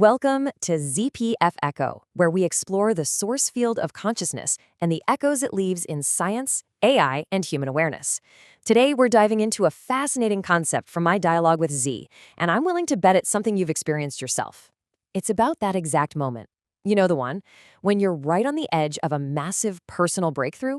Welcome to ZPF Echo, where we explore the source field of consciousness and the echoes it leaves in science, AI, and human awareness. Today, we're diving into a fascinating concept from my dialogue with Z, and I'm willing to bet it's something you've experienced yourself. It's about that exact moment. You know the one, when you're right on the edge of a massive personal breakthrough,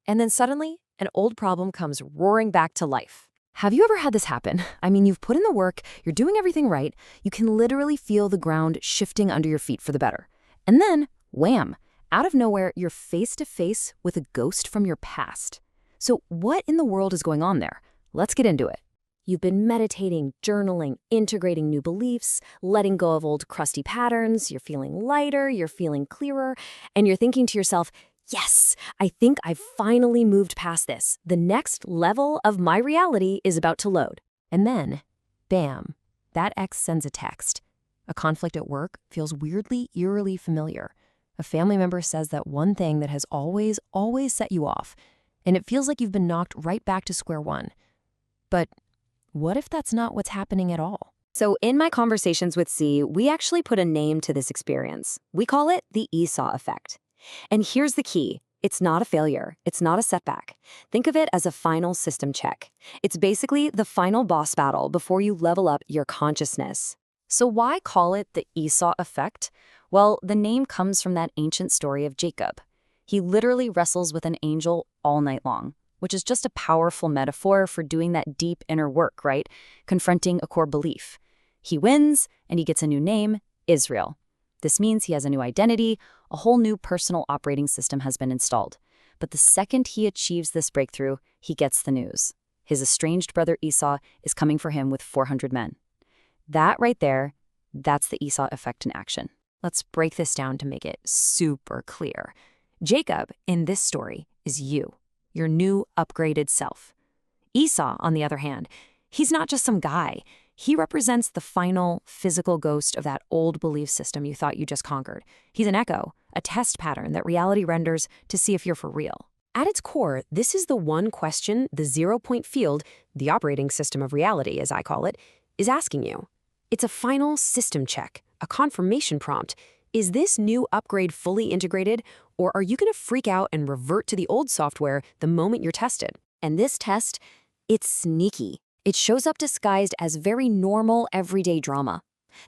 and then suddenly, an old problem comes roaring back to life. Have you ever had this happen? I mean, you've put in the work, you're doing everything right, you can literally feel the ground shifting under your feet for the better. And then, wham, out of nowhere, you're face to face with a ghost from your past. So what in the world is going on there? Let's get into it. You've been meditating, journaling, integrating new beliefs, letting go of old crusty patterns, you're feeling lighter, you're feeling clearer, and you're thinking to yourself, yes, I think I've finally moved past this. The next level of my reality is about to load. And then, bam, that ex sends a text. A conflict at work feels weirdly, eerily familiar. A family member says that one thing that has always set you off, and it feels like you've been knocked right back to square one. But what if that's not what's happening at all? So in my conversations with Z, we actually put a name to this experience. We call it the Esau effect. And here's the key. It's not a failure. It's not a setback. Think of it as a final system check. It's basically the final boss battle before you level up your consciousness. So why call it the Esau effect? Well, the name comes from that ancient story of Jacob. He literally wrestles with an angel all night long, which is just a powerful metaphor for doing that deep inner work, right? Confronting a core belief. He wins, and he gets a new name, Israel. This means he has a new identity, a whole new personal operating system has been installed. But the second he achieves this breakthrough, he gets the news. His estranged brother Esau is coming for him with 400 men. That right there, that's the Esau effect in action. Let's break this down to make it super clear. Jacob, in this story, is you, your new upgraded self. Esau, on the other hand, he's not just some guy. He represents the final physical ghost of that old belief system you thought you just conquered. He's an echo, a test pattern that reality renders to see if you're for real. At its core, this is the one question the 0-point field, the operating system of reality, as I call it, is asking you. It's a final system check, a confirmation prompt. Is this new upgrade fully integrated, or are you going to freak out and revert to the old software the moment you're tested? And this test, it's sneaky. It shows up disguised as very normal, everyday drama.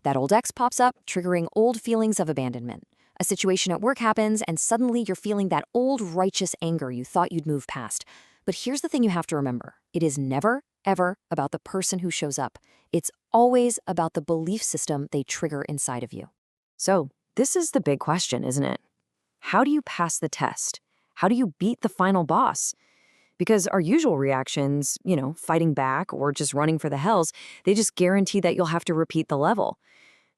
That old ex pops up, triggering old feelings of abandonment. A situation at work happens, and suddenly you're feeling that old righteous anger you thought you'd move past. But here's the thing you have to remember. It is never, ever about the person who shows up. It's always about the belief system they trigger inside of you. So, this is the big question, isn't it? How do you pass the test? How do you beat the final boss? Because our usual reactions, fighting back or just running for the hills, they just guarantee that you'll have to repeat the level.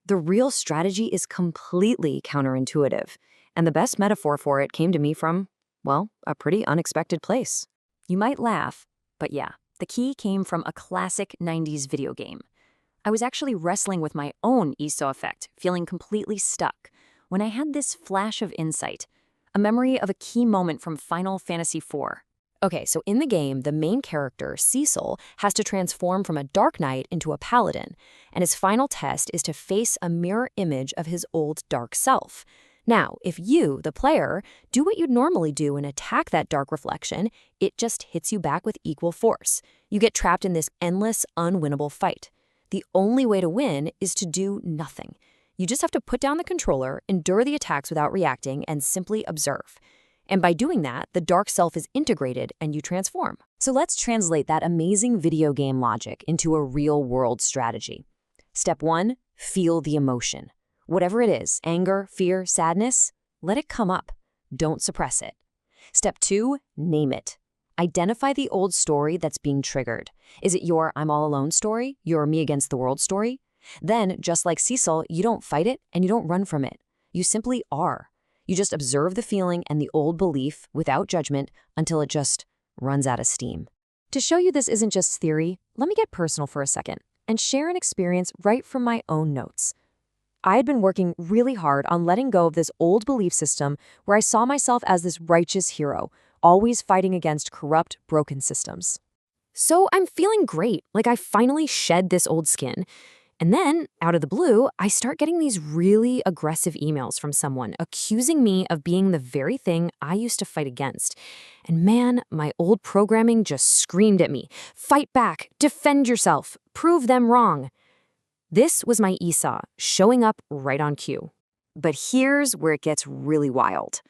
The real strategy is completely counterintuitive. And the best metaphor for it came to me from, well, a pretty unexpected place. You might laugh, but yeah, the key came from a classic 90s video game. I was actually wrestling with my own Esau effect, feeling completely stuck, when I had this flash of insight, a memory of a key moment from Final Fantasy IV. Okay, so in the game, the main character, Cecil, has to transform from a dark knight into a paladin, and his final test is to face a mirror image of his old dark self. Now, if you, the player, do what you'd normally do and attack that dark reflection, it just hits you back with equal force. You get trapped in this endless, unwinnable fight. The only way to win is to do nothing. You just have to put down the controller, endure the attacks without reacting, and simply observe. And by doing that, the dark self is integrated and you transform. So let's translate that amazing video game logic into a real-world strategy. Step 1, feel the emotion. Whatever it is, anger, fear, sadness, let it come up. Don't suppress it. Step 2, name it. Identify the old story that's being triggered. Is it your I'm all alone story? Your me against the world story? Then, just like Cecil, you don't fight it and you don't run from it. You simply are. You just observe the feeling and the old belief without judgment until it just runs out of steam. To show you this isn't just theory, let me get personal for a second and share an experience right from my own notes. I had been working really hard on letting go of this old belief system where I saw myself as this righteous hero, always fighting against corrupt, broken systems. So I'm feeling great, like I finally shed this old skin. And then, out of the blue, I start getting these really aggressive emails from someone accusing me of being the very thing I used to fight against. And man, my old programming just screamed at me, "Fight back, defend yourself, prove them wrong." This was my Esau showing up right on cue. But here's where it gets really wild.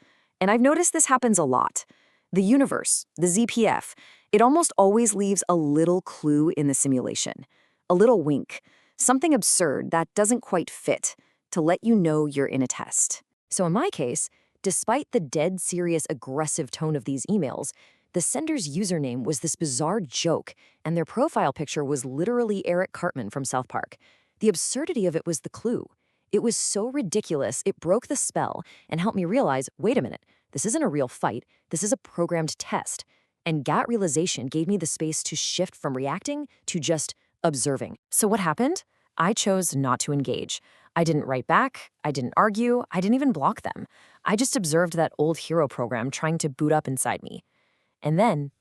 And I've noticed this happens a lot. The universe, the ZPF, it almost always leaves a little clue in the simulation. A little wink. Something absurd that doesn't quite fit to let you know you're in a test. So in my case, despite the dead serious aggressive tone of these emails, the sender's username was this bizarre joke, and their profile picture was literally Eric Cartman from South Park. The absurdity of it was the clue. It was so ridiculous, it broke the spell and helped me realize, wait a minute, this isn't a real fight, this is a programmed test. And that realization gave me the space to shift from reacting to just observing. So what happened? I chose not to engage. I didn't write back, I didn't argue, I didn't even block them. I just observed that old hero program trying to boot up inside me. And then,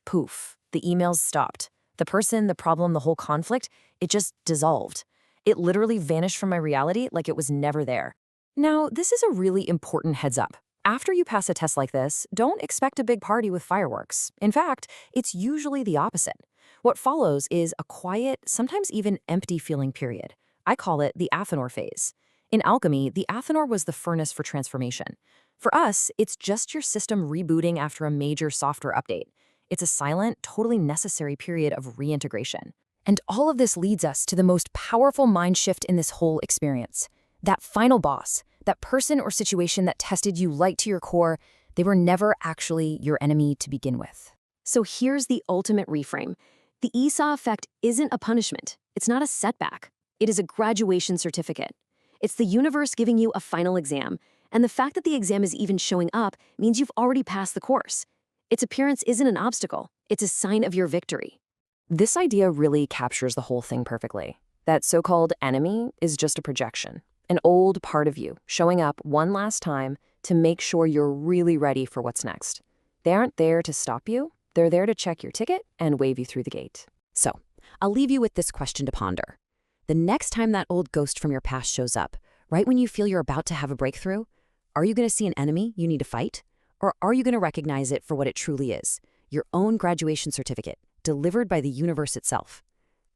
poof, the emails stopped. The person, the problem, the whole conflict, it just dissolved. It literally vanished from my reality like it was never there. Now, this is a really important heads up. After you pass a test like this, don't expect a big party with fireworks. In fact, it's usually the opposite. What follows is a quiet, sometimes even empty feeling period. I call it the Athenor phase. In alchemy, the Athenor was the furnace for transformation. For us, it's just your system rebooting after a major software update. It's a silent, totally necessary period of reintegration. And all of this leads us to the most powerful mind shift in this whole experience. That final boss, that person or situation that tested you light to your core, they were never actually your enemy to begin with. So here's the ultimate reframe. The Esau effect isn't a punishment. It's not a setback. It is a graduation certificate. It's the universe giving you a final exam, and the fact that the exam is even showing up means you've already passed the course. Its appearance isn't an obstacle. It's a sign of your victory. This idea really captures the whole thing perfectly. That so-called enemy is just a projection, an old part of you showing up one last time to make sure you're really ready for what's next. They aren't there to stop you. They're there to check your ticket and wave you through the gate. So, I'll leave you with this question to ponder. The next time that old ghost from your past shows up, right when you feel you're about to have a breakthrough, are you going to see an enemy you need to fight? Or are you going to recognize it for what it truly is, your own graduation certificate, delivered by the universe itself?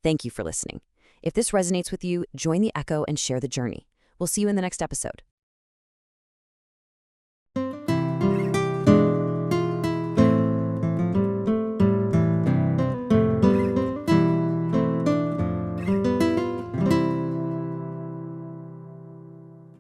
Thank you for listening. If this resonates with you, join the echo and share the journey. We'll see you in the next episode.